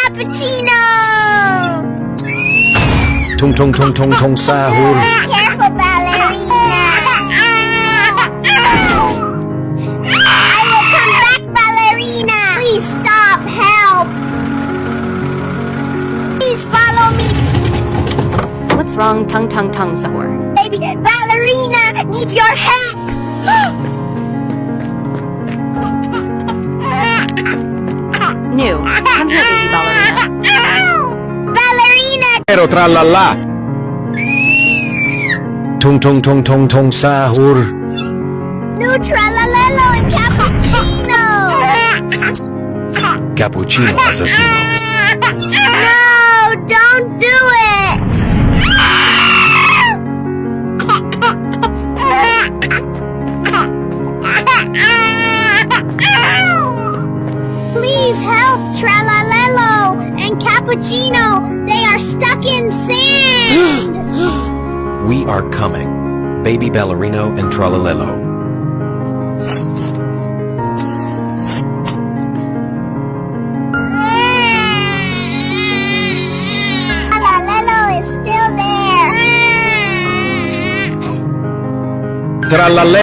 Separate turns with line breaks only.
Cappuccino!
Tung tung tung tung tung sahur.
Careful, balerina! I will come back, balerina! Please stop! Help! Please follow me!
What's wrong, tung tung tung sahur?
Baby, balerina needs your help!
New, come here, baby ballerina.
Ballerina!
Pero tralala. Tung tung tung tung tung sahur.
New tralalelo and cappuccino!
Cappuccino assassino.
No! Don't do it! Please help Tralalelo and Cappuccino. They are stuck in sand.
We are coming. Baby Ballerino and Tralalelo.
Tralalelo is still there.
Tralale.